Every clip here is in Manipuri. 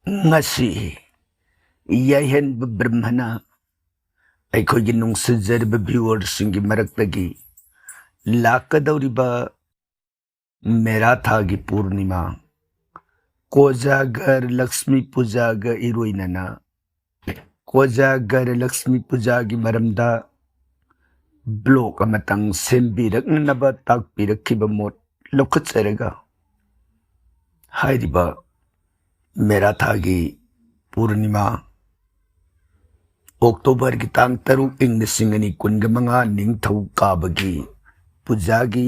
ngasi yahenba brahmana ꯑꯩꯈꯣꯏꯒꯤ ꯅꯨꯡꯁꯤꯖꯔꯤꯕ ꯚ꯭ꯌꯨꯋꯔꯁꯤꯡꯒꯤ ꯃꯔꯛꯇꯒꯤ ꯂꯥꯛꯀꯗꯧꯔꯤꯕ ꯃꯦꯔꯥꯊꯥꯒꯤ ꯄꯨꯔꯅꯤꯃꯥ ꯀꯣꯖꯥꯒꯔ ꯂꯛꯁꯃꯤ ꯄꯨꯖꯥꯒ ꯏꯔꯣꯏꯅꯅ ꯀꯣꯖꯥꯒꯔ ꯂꯛꯁꯃꯤ ꯄꯨꯖꯥꯒꯤ ꯃꯔꯝꯗ ꯕ꯭ꯂꯣꯛ ꯑꯃꯇꯪ ꯁꯦꯝꯕꯤꯔꯛꯅꯅꯕ ꯇꯥꯛꯄꯤꯔꯛꯈꯤꯕ ꯃꯣꯠ ꯂꯧꯈꯠꯆꯔꯒ ꯍꯥꯏꯔꯤꯕ ꯃꯦꯔꯥꯊꯥꯒꯤ ꯄꯨꯔꯅꯤꯃꯥ ꯑꯣꯛꯇꯣꯕꯔꯒꯤ ꯇꯥꯡ 6/2025 ꯅꯤꯡꯊꯧ ꯀꯥꯕꯒꯤ ꯄꯨꯖꯥꯒꯤ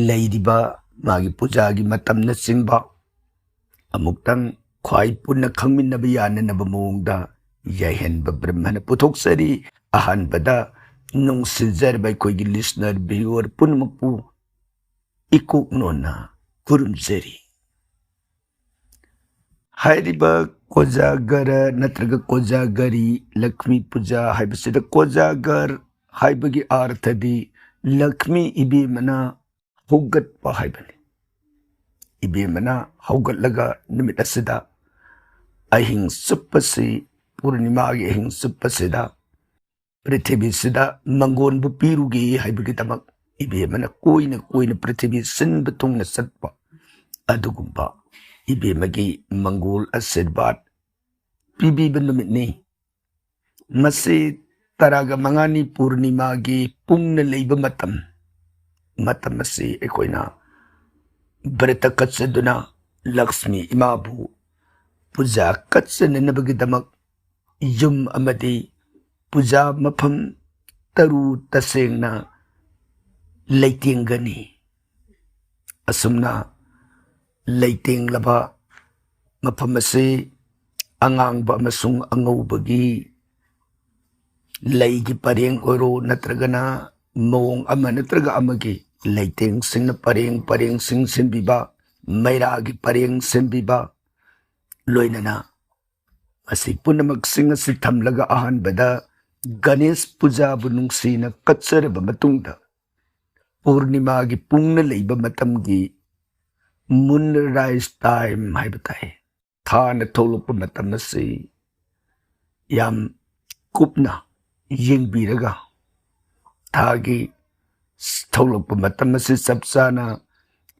ꯂꯩꯔꯤꯕ ꯃꯥꯒꯤ ꯄꯨꯖꯥꯒꯤ ꯃꯇꯝꯅꯆꯤꯡꯕ ꯑꯃꯨꯛꯇꯪ ꯈ꯭ꯋꯥꯏ ꯄꯨꯟꯅ ꯈꯪꯃꯤꯟꯅꯕ ꯌꯥꯅꯅꯕ ꯃꯑꯣꯡꯗ ꯌꯥꯏꯍꯟꯕ ꯕ꯭ꯔꯍ꯭ꯃꯅ ꯄꯨꯊꯣꯛꯆꯔꯤ꯫ ꯑꯍꯥꯟꯕꯗ ꯅꯨꯡꯁꯤꯖꯔꯕ ꯑꯩꯈꯣꯏꯒꯤ ꯂꯤꯁꯅꯔ ꯚ꯭ꯌꯨꯋꯔ ꯄꯨꯝꯅꯃꯛꯄꯨ ꯏꯀꯣꯛꯅꯣꯟꯅ ꯈꯨꯔꯨꯝꯖꯔꯤ꯫ ꯍꯥꯏꯔꯤꯕ ꯀꯣꯖꯥꯒꯔ ꯅꯠꯇ꯭ꯔꯒ ꯀꯣꯖꯥꯒꯔꯤ ꯂꯛష్ꯃꯤ ꯄꯨꯖꯥ ꯍꯥꯏꯕꯁꯤꯗ ꯀꯣꯖꯥꯒꯔ ꯍꯥꯏꯕꯒꯤ ꯑꯥꯔꯊꯗꯤ ꯂꯛష్ꯃꯤ ꯏꯕꯦꯝꯃꯅ ꯍꯧꯒꯠꯄ ꯍꯥꯏꯕꯅꯤ꯫ ꯏꯕꯦꯝꯃꯅ ꯍꯧꯒꯠꯂꯒ ꯅꯨꯃꯤꯠ ꯑꯁꯤꯗ ꯑꯍꯤꯡ ꯆꯨꯞꯄꯁꯤ ꯄꯨꯔꯅꯤꯃꯥꯒꯤ ꯑꯍꯤꯡ ꯆꯨꯞꯄꯁꯤꯗ ꯄ꯭ꯔꯤꯊꯤꯕꯤꯁꯤꯗ ꯃꯪꯒꯣꯟꯕꯨ ꯄꯤꯔꯨꯒꯦ ꯍꯥꯏꯕꯒꯤꯗꯃꯛ ꯏꯕꯦꯝꯃꯅ ꯀꯣꯏꯅ ꯀꯣꯏꯅ ꯄ꯭ꯔꯤꯊꯤꯕꯤ ꯁꯤꯟꯕ ꯊꯨꯡꯅ ꯆꯠꯄ ꯑꯗꯨꯒꯨꯝꯕ ꯏꯕꯦꯝꯃꯒꯤ ꯃꯪꯒꯣꯜ ꯑꯁꯤꯔꯕꯥꯗ ꯄꯤꯕꯤꯕ ꯅꯨꯃꯤꯠꯅꯤ꯫ ꯃꯁꯤ 15ꯅꯤ ꯄꯨꯔꯅꯤꯃꯥꯒꯤ ꯄꯨꯡꯅ ꯂꯩꯕ ꯃꯇꯝ ꯑꯁꯤ ꯑꯩꯈꯣꯏꯅ ꯕ꯭ꯔꯇ ꯀꯠꯆꯗꯨꯅ ꯂꯛꯁꯃꯤ ꯏꯃꯥꯕꯨ ꯄꯨꯖꯥ ꯀꯠꯆꯅꯅꯕꯒꯤꯗꯃꯛ ꯌꯨꯝ ꯑꯃꯗꯤ ꯄꯨꯖꯥ ꯃꯐꯝ ꯇꯔꯨ ꯇꯁꯦꯡꯅ ꯂꯩꯇꯦꯡꯒꯅꯤ꯫ ꯑꯁꯨꯝꯅ ꯂꯩꯇꯦꯡꯂꯕ ꯃꯐꯝ ꯑꯁꯤ ꯑꯉꯥꯡꯕ ꯑꯃꯁꯨꯡ ꯑꯉꯧꯕꯒꯤ ꯂꯩꯒꯤ ꯄꯔꯦꯡ ꯑꯣꯏꯔꯣ ꯅꯠꯇ꯭ꯔꯒꯅ ꯃꯑꯣꯡ ꯑꯃ ꯅꯠꯇ꯭ꯔꯒ ꯑꯃꯒꯤ ꯂꯩꯇꯦꯡꯁꯤꯡꯅ ꯄꯔꯦꯡꯁꯤꯡ ꯁꯦꯝꯕꯤꯕ, ꯃꯩꯔꯥꯒꯤ ꯄꯔꯦꯡ ꯁꯦꯝꯕꯤꯕ, ꯂꯣꯏꯅꯅ ꯃꯁꯤ ꯄꯨꯝꯅꯃꯛꯁꯤꯡ ꯑꯁꯤ ꯊꯝꯂꯒ ꯑꯍꯥꯟꯕꯗ ꯒꯅꯦꯁ ꯄꯨꯖꯥꯕꯨ ꯅꯨꯡꯁꯤꯅ ꯀꯠꯆꯔꯕ ꯃꯇꯨꯡꯗ ꯄꯨꯔꯅꯤꯃꯥꯒꯤ ꯄꯨꯡꯅ ꯂꯩꯕ ꯃꯇꯝꯒꯤ ꯃꯨꯟ ꯔꯥꯏꯁ ꯇꯥꯏꯝ ꯍꯥꯏꯕ ꯇꯥꯏ, ꯊꯥꯅ ꯊꯣꯛꯂꯛꯄ ꯃꯇꯝ ꯑꯁꯤ ꯌꯥꯝ ꯀꯨꯞꯅ ꯌꯦꯡꯕꯤꯔꯒ ꯊꯥꯒꯤ ꯊꯣꯛꯂꯛꯄ ꯃꯇꯝ ꯑꯁꯤ ꯆꯞ ꯆꯥꯅ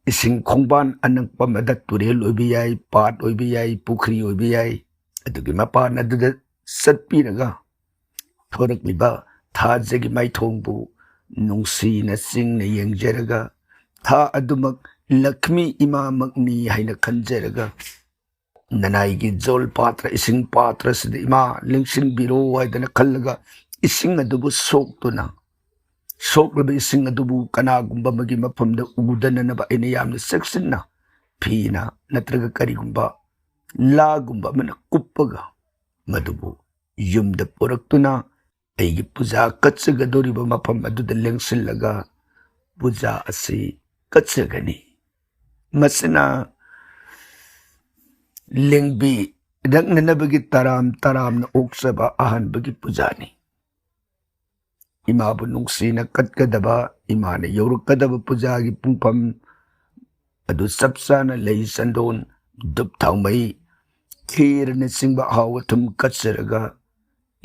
ꯏꯁꯤꯡ ꯈꯣꯡꯕꯥꯟ ꯑꯅꯛꯄ ꯑꯃꯗ ꯇꯨꯔꯦꯜ ꯑꯣꯏꯕ ꯌꯥꯏ, ꯄꯥꯠ ꯑꯣꯏꯕ ꯌꯥꯏ, ꯄꯨꯈ꯭ꯔꯤ ꯑꯣꯏꯕ ꯌꯥꯏ, ꯑꯗꯨꯒꯤ ꯃꯄꯥꯟ ꯑꯗꯨꯗ ꯆꯠꯄꯤꯔꯒ ꯊꯣꯔꯛꯂꯤꯕ ꯊꯥꯖꯒꯤ ꯃꯥꯏꯊꯣꯡꯕꯨ ꯅꯨꯡꯁꯤꯅ ꯆꯤꯡꯅ ꯌꯦꯡꯖꯔꯒ ꯊꯥ ꯑꯗꯨꯃꯛ ꯂꯛష్ꯃꯤ ꯏꯃꯥꯃꯛꯅꯤ ꯍꯥꯏꯅ ꯈꯟꯖꯔꯒ ꯅꯅꯥꯏꯒꯤ ꯖꯣꯜ ꯄꯥꯇ꯭ꯔ ꯏꯁꯤꯡ ꯄꯥꯇ꯭ꯔꯁꯤꯗ ꯏꯃꯥ ꯂꯦꯡꯁꯤꯟꯕꯤꯔꯣ ꯍꯥꯏꯗꯅ ꯈꯜꯂꯒ ꯏꯁꯤꯡ ꯑꯗꯨꯕꯨ ꯁꯣꯛꯂꯕ ꯏꯁꯤꯡ ꯑꯗꯨꯕꯨ ꯀꯅꯥꯒꯨꯝꯕ ꯑꯃꯒꯤ ꯃꯐꯝꯗ ꯎꯗꯅꯅꯕ ꯑꯩꯅ ꯌꯥꯝꯅ ꯆꯦꯛꯁꯤꯟꯅ ꯐꯤꯅ ꯅꯠꯇ꯭ꯔꯒ ꯀꯔꯤꯒꯨꯝꯕ ꯂꯥꯒꯨꯝꯕ ꯑꯃꯅ ꯀꯨꯞꯄꯒ ꯃꯗꯨꯕꯨ ꯌꯨꯝꯗ ꯄꯨꯔꯛꯇꯨꯅ ꯑꯩꯒꯤ ꯄꯨꯖꯥ ꯀꯠꯆꯒꯗꯧꯔꯤꯕ ꯃꯐꯝ ꯑꯗꯨꯗ ꯂꯦꯡꯁꯤꯜꯂꯒ ꯄꯨꯖꯥ ꯑꯁꯤ ꯀꯠꯆꯒꯅꯤ꯫ ꯃꯁꯤꯅ ꯂꯦꯡꯕꯤꯔꯛꯅꯅꯕꯒꯤ ꯇꯔꯥꯝꯅ ꯑꯣꯛꯆꯕ ꯑꯍꯥꯟꯕꯒꯤ ꯄꯨꯖꯥꯅꯤ꯫ ꯏꯃꯥꯕꯨ ꯅꯨꯡꯁꯤꯅ ꯀꯠꯀꯗꯕ, ꯏꯃꯥꯅ ꯌꯧꯔꯛꯀꯗꯕ ꯄꯨꯖꯥꯒꯤ ꯄꯨꯡꯐꯝ ꯑꯗꯨ ꯆꯞ ꯆꯥꯅ ꯂꯩ ꯆꯟꯗꯣꯟ, ꯙꯨꯞ ꯊꯥꯎꯃꯩ, ꯈꯦꯔꯅꯆꯤꯡꯕ ꯑꯍꯥꯎ ꯑꯊꯨꯝ ꯀꯠꯆꯔꯒ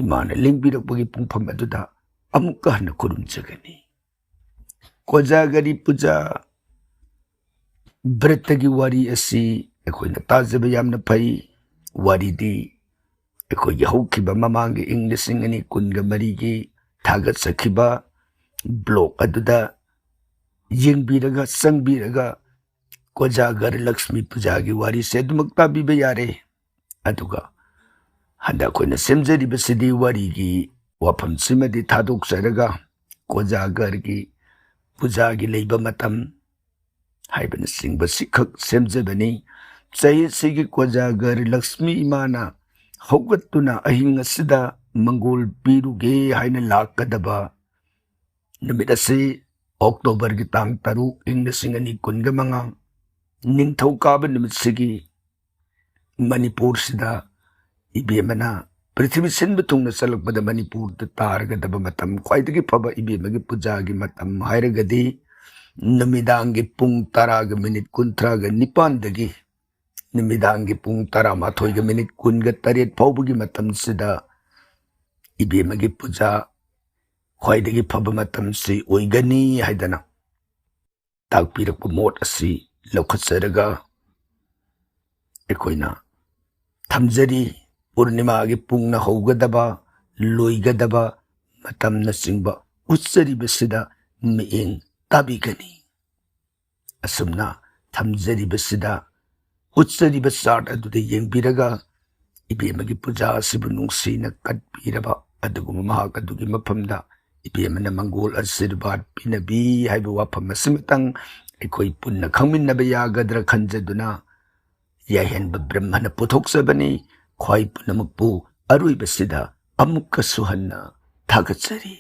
ꯏꯃꯥꯅ ꯂꯦꯡꯕꯤꯔꯛꯄꯒꯤ ꯄꯨꯡꯐꯝ ꯑꯗꯨꯗ ꯑꯃꯨꯛꯀ ꯍꯟꯅ ꯈꯨꯔꯨꯝꯖꯒꯅꯤ꯫ ꯀꯣꯖꯥꯒꯔꯤ ꯄꯨꯖꯥ ꯕ꯭ꯔꯇꯒꯤ ꯋꯥꯔꯤ ꯑꯁꯤ ꯑꯩꯈꯣꯏꯅ ꯇꯥꯖꯕ ꯌꯥꯝꯅ ꯐꯩ꯫ ꯋꯥꯔꯤꯗꯤ ꯑꯩꯈꯣꯏꯒꯤ ꯍꯧꯈꯤꯕ ꯃꯃꯥꯡꯒꯤ ꯏꯪ 2023ꯒꯤ ꯊꯥꯒꯠꯆꯈꯤꯕ ꯕ꯭ꯂꯣꯛ ꯑꯗꯨꯗ ꯌꯦꯡꯕꯤꯔꯒ ꯆꯪꯕꯤꯔꯒ ꯀꯣꯖꯥꯒꯔ ꯂꯛꯁꯃꯤ ꯄꯨꯖꯥꯒꯤ ꯋꯥꯔꯤꯁꯦ ꯑꯗꯨꯃꯛ ꯇꯥꯕꯤꯕ ꯌꯥꯔꯦ꯫ ꯑꯗꯨꯒ ꯍꯟꯗꯛ ꯑꯩꯈꯣꯏꯅ ꯁꯦꯝꯖꯔꯤꯕꯁꯤꯗꯤ ꯋꯥꯔꯤꯒꯤ ꯋꯥꯐꯝꯁꯤꯃꯗꯤ ꯊꯥꯗꯣꯛꯆꯔꯒ ꯀꯣꯖꯥꯒꯔꯒꯤ ꯄꯨꯖꯥꯒꯤ ꯂꯩꯕ ꯃꯇꯝ ꯍꯥꯏꯕꯅꯆꯤꯡꯕꯁꯤꯈꯛ ꯁꯦꯝꯖꯕꯅꯤ꯫ ꯆꯍꯤꯁꯤꯒꯤ ꯀꯣꯖꯥꯒꯔ ꯂꯛꯁꯃꯤ ꯏꯃꯥꯅ ꯍꯧꯒꯠꯇꯨꯅ ꯑꯍꯤꯡ ꯑꯁꯤꯗ ꯃꯪꯒꯣꯜ ꯄꯤꯔꯨꯒꯦ ꯍꯥꯏꯅ ꯂꯥꯛꯀꯗꯕ ꯅꯨꯃꯤꯠ ꯑꯁꯤ ꯑꯣꯛꯇꯣꯕꯔꯒꯤ ꯇꯥꯡ 6/2025 ꯅꯤꯡꯊꯧ ꯀꯥꯕ ꯅꯨꯃꯤꯠꯁꯤꯒꯤ ꯃꯅꯤꯄꯨꯔꯁꯤꯗ ꯏꯕꯦꯝꯃꯅ ꯄ꯭ꯔꯤꯊꯤꯕꯤ ꯁꯤꯟꯕ ꯊꯨꯡꯅ ꯆꯠꯂꯛꯄꯗ ꯃꯅꯤꯄꯨꯔꯗ ꯇꯥꯔꯒꯗꯕ ꯃꯇꯝ, ꯈ꯭ꯋꯥꯏꯗꯒꯤ ꯐꯕ ꯏꯕꯦꯝꯃꯒꯤ ꯄꯨꯖꯥꯒꯤ ꯃꯇꯝ ꯍꯥꯏꯔꯒꯗꯤ ꯅꯨꯃꯤꯗꯥꯡꯒꯤ ꯄꯨꯡ 10:39 ꯗꯒꯤ नुमिदांगी पुंग 13:20 फाउबगी मतमसिदा इबेमगी पूजा ख्वाइदगी फब मतमसि ओइगनी हाइदना ताकपिरक मोट असि लौखत्सरगा एकोइना थमजरी पूर्णिमागी पुंगना हौगदबा लोइगदबा मतमना सिंगबा उच्चरिबसिदा मिएंग ताबिगनी असुमना थमजरिबसिदा उच्चरिब चार्ट अदुदे येंबिरगा इबेमगी पूजा असिबु नुंगसिना कटपिरबा अदुगुम महाक अदुगी मफमदा इबेमना मंगोल आशीर्वाद पिनबी हाइबु वाफम असिमतंग एकोइ पुन्ना खंगमिन्नबा यागद्रा खंजदुना याहेनबा ब्रह्मना पुथोक्सबनी ख्वाइ पुनमुकपु अरुइबसिदा अमुक्का सुहन्ना थागतसरी।